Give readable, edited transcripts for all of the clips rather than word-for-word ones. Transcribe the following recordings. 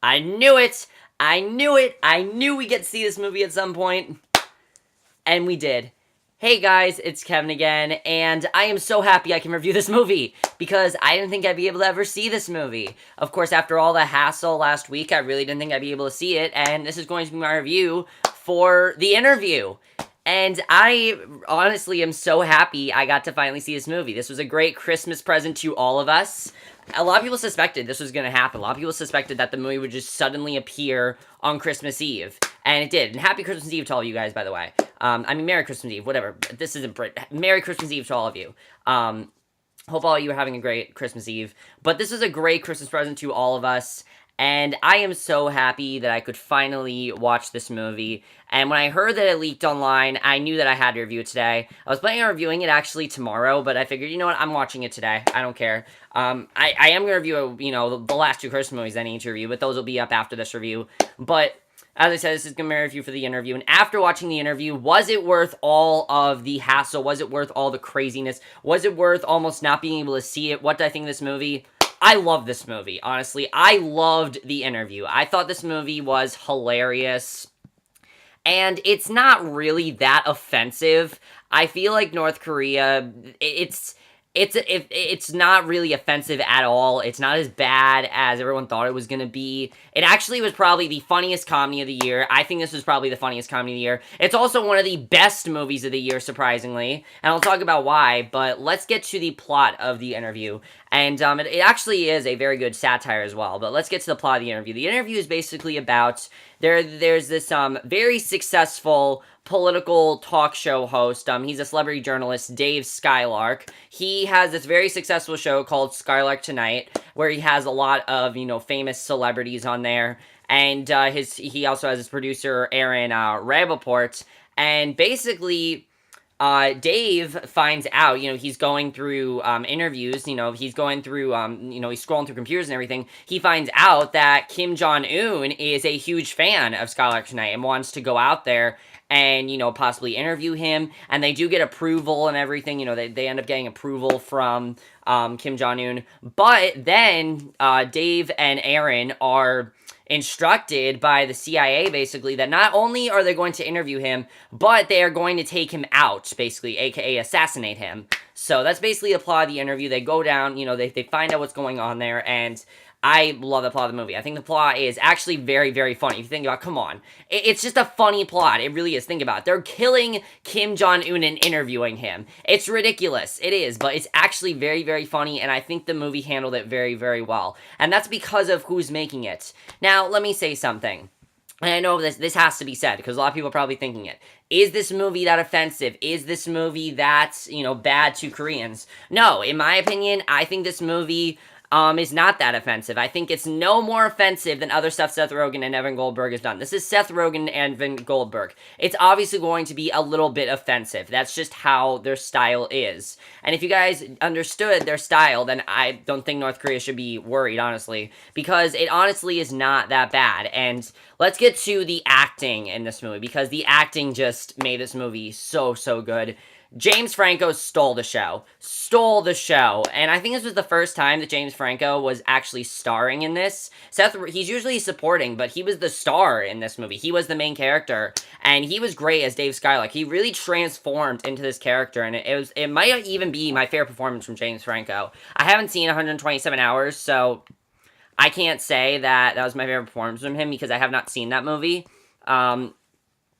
I knew it! I knew it! I knew we'd get to see this movie at some point. And we did. Hey guys, it's Kevin again, and I am so happy I can review this movie, because I didn't think I'd be able to ever see this movie. Of course, after all the hassle last week, I really didn't think I'd be able to see it, and this is going to be my review for The Interview. And I honestly am so happy I got to finally see this movie. This was a great Christmas present to all of us. A lot of people suspected this was going to happen. A lot of people suspected that the movie would just suddenly appear on Christmas Eve. And it did. And happy Christmas Eve to all of you guys, by the way. Merry Christmas Eve, whatever. This isn't Merry Christmas Eve to all of you. Hope all of you are having a great Christmas Eve. But this is a great Christmas present to all of us. And I am so happy that I could finally watch this movie. And when I heard that it leaked online, I knew that I had to review it today. I was planning on reviewing it actually tomorrow, but I figured, you know what, I'm watching it today. I don't care. I am going to review, the last two Christmas movies I need to review, but those will be up after this review. But as I said, this is going to be a review for The Interview. And after watching The Interview, was it worth all of the hassle? Was it worth all the craziness? Was it worth almost not being able to see it? What did I think of this movie? I love this movie, honestly. I loved The Interview. I thought this movie was hilarious. And it's not really that offensive. I feel like North Korea, it's not really offensive at all. It's not as bad as everyone thought it was going to be. It actually was probably the funniest comedy of the year. I think this was probably the funniest comedy of the year. It's also one of the best movies of the year, surprisingly. And I'll talk about why, but let's get to the plot of The Interview. And it actually is a very good satire as well. But let's get to the plot of The Interview. The Interview is basically about there's this very successful political talk show host. He's a celebrity journalist, Dave Skylark. He has this very successful show called Skylark Tonight, where he has a lot of, famous celebrities on there. And he also has his producer, Aaron Rappaport. And basically, Dave finds out, he's going through interviews, he's going through, he's scrolling through computers and everything. He finds out that Kim Jong-un is a huge fan of Skylark Tonight and wants to go out there and, possibly interview him. And they do get approval and everything. They end up getting approval from Kim Jong-un. But then Dave and Aaron are instructed by the CIA, basically, that not only are they going to interview him, but they are going to take him out, basically, aka assassinate him. So that's basically the plot of The Interview. They go down, they find out what's going on there, and I love the plot of the movie. I think the plot is actually very, very funny. If you think about it, come on. It's just a funny plot. It really is. Think about it. They're killing Kim Jong-un and interviewing him. It's ridiculous. It is, but it's actually very, very funny, and I think the movie handled it very, very well. And that's because of who's making it. Now, let me say something. And I know this has to be said, because a lot of people are probably thinking it. Is this movie that offensive? Is this movie that, bad to Koreans? No, in my opinion, I think this movie is not that offensive. I think it's no more offensive than other stuff Seth Rogen and Evan Goldberg has done. This is Seth Rogen and Evan Goldberg. It's obviously going to be a little bit offensive. That's just how their style is. And if you guys understood their style, then I don't think North Korea should be worried, honestly, because it honestly is not that bad. And let's get to the acting in this movie, because the acting just made this movie so, so good. James Franco stole the show. And I think this was the first time that James Franco was actually starring in this. He's usually supporting, but he was the star in this movie. He was the main character, and he was great as Dave Skylark. He really transformed into this character, and it might even be my favorite performance from James Franco. I haven't seen 127 Hours, so I can't say that was my favorite performance from him, because I have not seen that movie.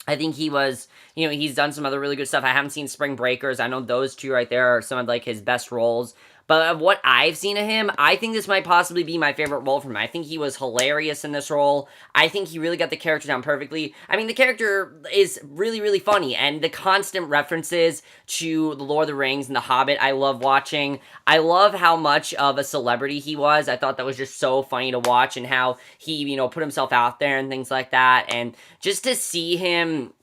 I think he was, he's done some other really good stuff. I haven't seen Spring Breakers. I know those two right there are some of, his best roles. But of what I've seen of him, I think this might possibly be my favorite role from him. I think he was hilarious in this role. I think he really got the character down perfectly. I mean, the character is really, really funny. And the constant references to The Lord of the Rings and The Hobbit, I love watching. I love how much of a celebrity he was. I thought that was just so funny to watch, and how he, put himself out there and things like that. And just to see him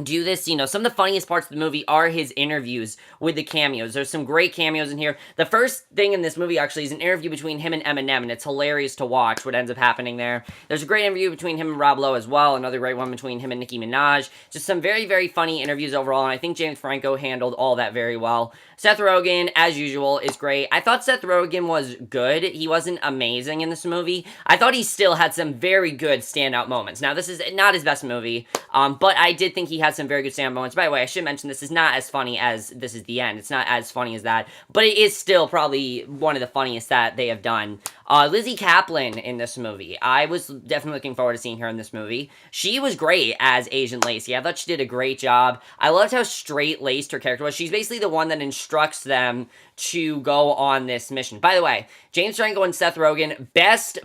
do this, some of the funniest parts of the movie are his interviews with the cameos. There's some great cameos in here. The first thing in this movie actually is an interview between him and Eminem, and it's hilarious to watch what ends up happening there. There's a great interview between him and Rob Lowe as well, another great one between him and Nicki Minaj. Just some very, very funny interviews overall, and I think James Franco handled all that very well. Seth Rogen, as usual, is great. I thought Seth Rogen was good. He wasn't amazing in this movie. I thought he still had some very good standout moments. Now, this is not his best movie, but I did think he had some very good standout moments. By the way, I should mention this is not as funny as This Is the End. It's not as funny as that, but it is still probably one of the funniest that they have done. Lizzie Kaplan in this movie. I was definitely looking forward to seeing her in this movie. She was great as Agent Lacey. I thought she did a great job. I loved how straight-laced her character was. She's basically the one that instructs them to go on this mission. By the way, James Franco and Seth Rogen, best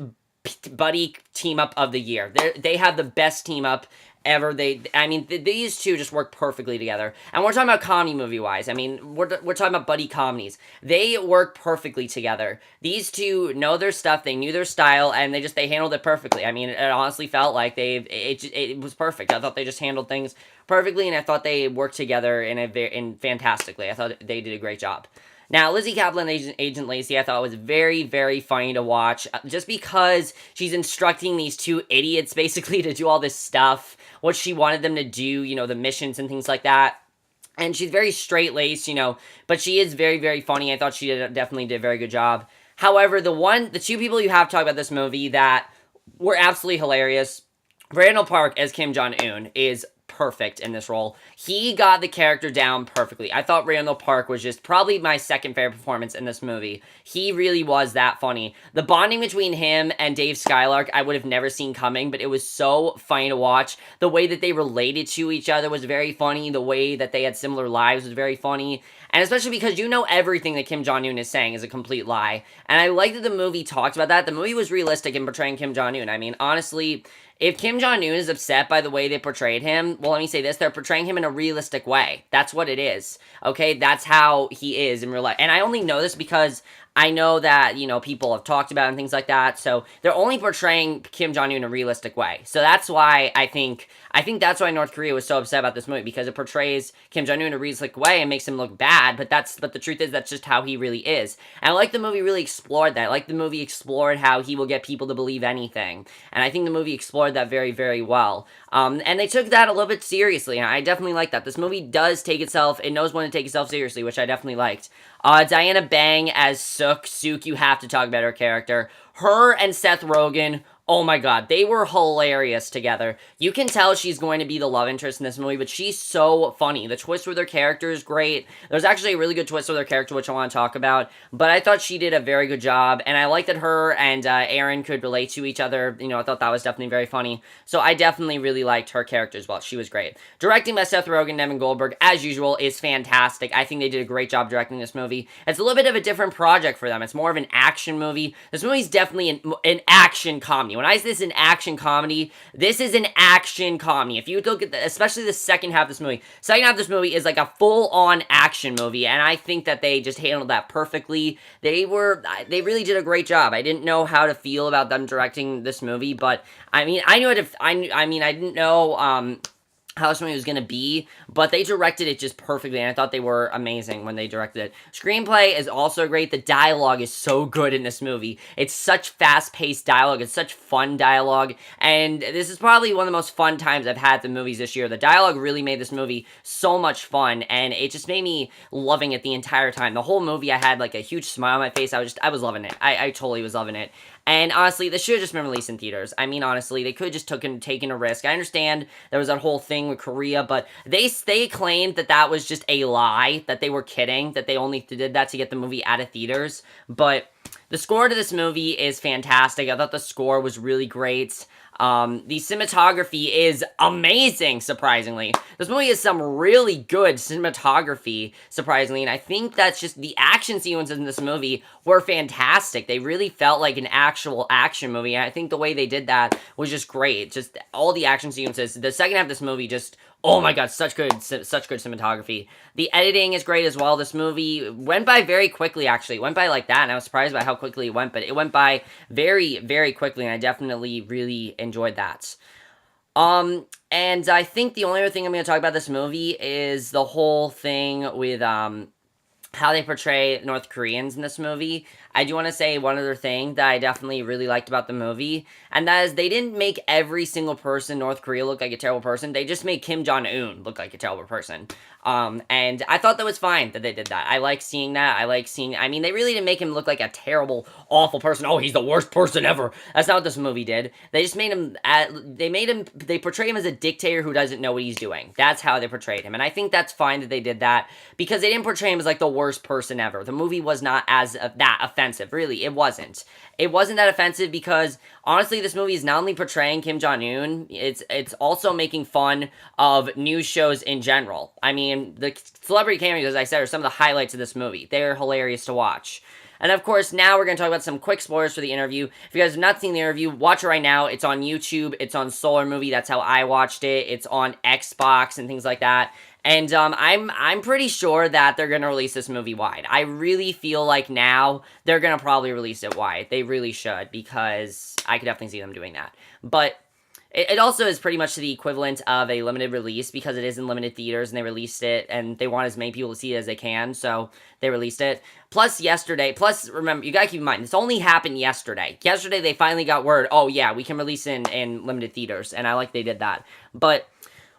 buddy team-up of the year. They have the best team-up ever. These two just work perfectly together. And we're talking about comedy movie-wise. We're talking about buddy comedies. They work perfectly together. These two know their stuff, they knew their style, and they handled it perfectly. It honestly felt like it was perfect. I thought they just handled things perfectly, and I thought they worked together in fantastically. I thought they did a great job. Now, Lizzie Kaplan, Agent Lacey, I thought was very, very funny to watch, just because she's instructing these two idiots, basically, to do all this stuff, what she wanted them to do, the missions and things like that. And she's very straight-laced, but she is very, very funny. I thought she definitely did a very good job. However, the two people you have to talk about this movie that were absolutely hilarious, Randall Park as Kim Jong-un is perfect in this role. He got the character down perfectly. I thought Randall Park was just probably my second favorite performance in this movie. He really was that funny. The bonding between him and Dave Skylark, I would have never seen coming, but it was so funny to watch. The way that they related to each other was very funny. The way that they had similar lives was very funny. And especially because everything that Kim Jong-un is saying is a complete lie. And I like that the movie talked about that. The movie was realistic in portraying Kim Jong-un. Honestly, if Kim Jong-un is upset by the way they portrayed him, well, let me say this, they're portraying him in a realistic way. That's what it is, okay? That's how he is in real life. And I only know this because I know that, people have talked about it and things like that, so they're only portraying Kim Jong-un in a realistic way. So that's why I think that's why North Korea was so upset about this movie, because it portrays Kim Jong-un in a realistic way and makes him look bad, but the truth is that's just how he really is. And I like the movie really explored that. I like the movie explored how he will get people to believe anything. And I think the movie explored that very, very well. And they took that a little bit seriously, and I definitely like that. This movie does take itself, it knows when to take itself seriously, which I definitely liked. Diana Bang as Sook, you have to talk about her character. Her and Seth Rogen, oh my god, they were hilarious together. You can tell she's going to be the love interest in this movie, but she's so funny. The twist with her character is great. There's actually a really good twist with her character, which I want to talk about, but I thought she did a very good job, and I like that her and Aaron could relate to each other. I thought that was definitely very funny, so I definitely really liked her character as well. She was great. Directing by Seth Rogen and Evan Goldberg, as usual, is fantastic. I think they did a great job directing this movie. It's a little bit of a different project for them. It's more of an action movie. This movie's definitely an action comedy. When I say this is an action comedy, this is an action comedy. If you look at especially the second half of this movie is like a full-on action movie, and I think that they just handled that perfectly. They really did a great job. I didn't know how to feel about them directing this movie, but I didn't know how this movie was going to be, but they directed it just perfectly, and I thought they were amazing when they directed it. Screenplay is also great. The dialogue is so good in this movie. It's such fast-paced dialogue. It's such fun dialogue, and this is probably one of the most fun times I've had at the movies this year. The dialogue really made this movie so much fun, and it just made me loving it the entire time. The whole movie, I had like a huge smile on my face. I was loving it. I totally was loving it. And honestly, this should have just been released in theaters. Honestly, they could have just taken a risk. I understand there was that whole thing with Korea, but they claimed that was just a lie, that they were kidding, that they only did that to get the movie out of theaters. But the score to this movie is fantastic. I thought the score was really great. The cinematography is amazing, surprisingly. This movie has some really good cinematography, surprisingly, and I think that's just the action sequences in this movie were fantastic. They really felt like an actual action movie, and I think the way they did that was just great. Just all the action sequences. The second half of this movie just, oh my god, such good cinematography. The editing is great as well. This movie went by very quickly, actually. It went by like that, and I was surprised by how quickly it went, but it went by very, very quickly, and I definitely really enjoyed that. And I think the only other thing I'm going to talk about this movie is the whole thing with, how they portray North Koreans in this movie. I do want to say one other thing that I definitely really liked about the movie, and that is they didn't make every single person in North Korea look like a terrible person. They just made Kim Jong Un look like a terrible person. And I thought that was fine that they did that. I like seeing that. I mean, they really didn't make him look like a terrible, awful person. Oh, he's the worst person ever. That's not what this movie did. They just made him, they portray him as a dictator who doesn't know what he's doing. That's how they portrayed him. And I think that's fine that they did that because they didn't portray him as like the worst person ever. The movie was not as that offensive. Really, it wasn't. It wasn't that offensive because honestly, this movie is not only portraying Kim Jong Un, it's also making fun of news shows in general. I mean, the celebrity cameos, as I said, are some of the highlights of this movie. They're hilarious to watch. And of course, now we're going to talk about some quick spoilers for the interview. If you guys have not seen the interview, watch it right now. It's on YouTube. It's on Solar Movie. That's how I watched it. It's on Xbox and things like that. And I'm pretty sure that they're gonna release this movie wide. I really feel like now they're gonna probably release it wide. They really should because I could definitely see them doing that. But it also is pretty much the equivalent of a limited release because it is in limited theaters and they released it and they want as many people to see it as they can, so they released it. Plus, remember, you gotta keep in mind, this only happened yesterday. Yesterday, they finally got word, oh yeah, we can release it in limited theaters, and I like they did that. But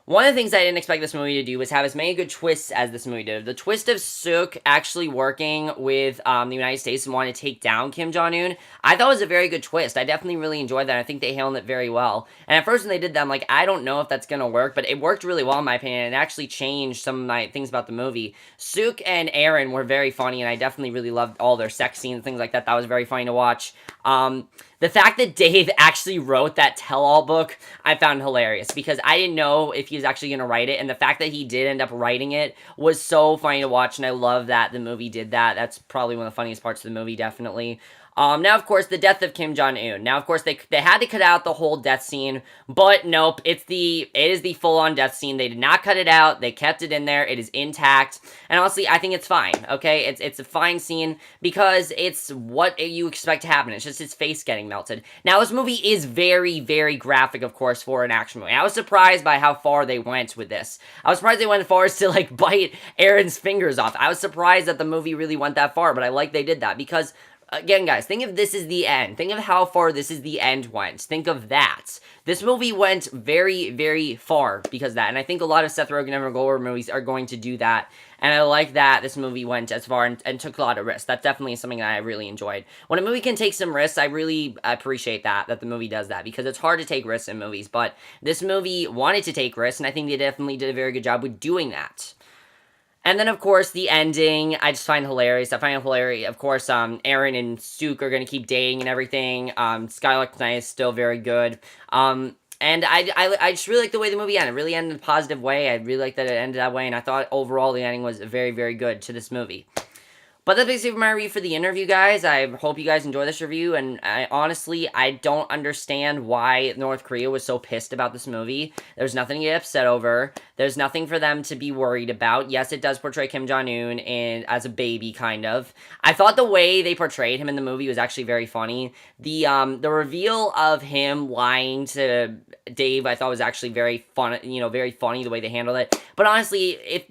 one of the things I didn't expect this movie to do was have as many good twists as this movie did. The twist of Suk actually working with the United States and wanting to take down Kim Jong-un, I thought was a very good twist. I definitely really enjoyed that. I think they handled it very well. And at first when they did that, I'm like, I don't know if that's going to work, but it worked really well in my opinion. It actually changed some of my things about the movie. Suk and Aaron were very funny, and I definitely really loved all their sex scenes and things like that. That was very funny to watch. The fact that Dave actually wrote that tell-all book, I found hilarious because I didn't know if he was actually going to write it, and the fact that he did end up writing it was so funny to watch, and I love that the movie did that. That's probably one of the funniest parts of the movie, definitely. Now, of course, the death of Kim Jong-un. Now, of course, they had to cut out the whole death scene, but nope, it is the full-on death scene. They did not cut it out. They kept it in there. It is intact, and honestly, I think it's fine, okay? It's a fine scene because it's what you expect to happen. It's just his face getting melted. Now, this movie is very, very graphic, of course, for an action movie. I was surprised by how far they went with this. I was surprised they went as far as to, like, bite Aaron's fingers off. I was surprised that the movie really went that far, but I like they did that because again, guys, think if this is the end. Think of how far this is the end went. Think of that. This movie went very, very far because of that. And I think a lot of Seth Rogen and Evan Goldberg movies are going to do that. And I like that this movie went as far and took a lot of risks. That's definitely something that I really enjoyed. When a movie can take some risks, I really appreciate that the movie does that. Because it's hard to take risks in movies. But this movie wanted to take risks, and I think they definitely did a very good job with doing that. And then, of course, the ending, I just find hilarious. I find it hilarious. Of course, Aaron and Suk are going to keep dating and everything. Skylark Knight is still very good. And I just really like the way the movie ended. It really ended in a positive way. I really like that it ended that way. And I thought overall the ending was very, very good to this movie. But that's basically my review for the interview, guys. I hope you guys enjoy this review, and honestly, I don't understand why North Korea was so pissed about this movie. There's nothing to get upset over. There's nothing for them to be worried about. Yes, it does portray Kim Jong-un as a baby, kind of. I thought the way they portrayed him in the movie was actually very funny. The reveal of him lying to Dave, I thought was actually very fun, very funny the way they handled it. But honestly, if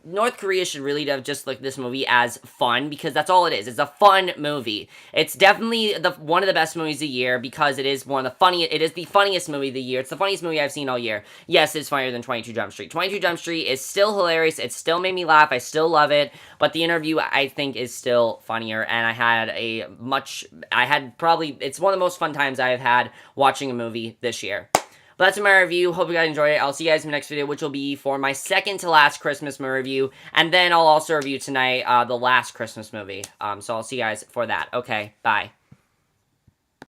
North Korea should really have just looked at this movie as fun, because that's all it is. It's a fun movie. It's definitely one of the best movies of the year because it is it is the funniest movie of the year. It's the funniest movie I've seen all year. Yes, it's funnier than 22 Jump Street. 22 Jump Street is still hilarious. It still made me laugh. I still love it. But the interview, I think, is still funnier, and it's one of the most fun times I have had watching a movie this year. But that's my review. Hope you guys enjoyed it. I'll see you guys in the next video, which will be for my second to last Christmas movie review. And then I'll also review tonight the last Christmas movie. So I'll see you guys for that. Okay, bye.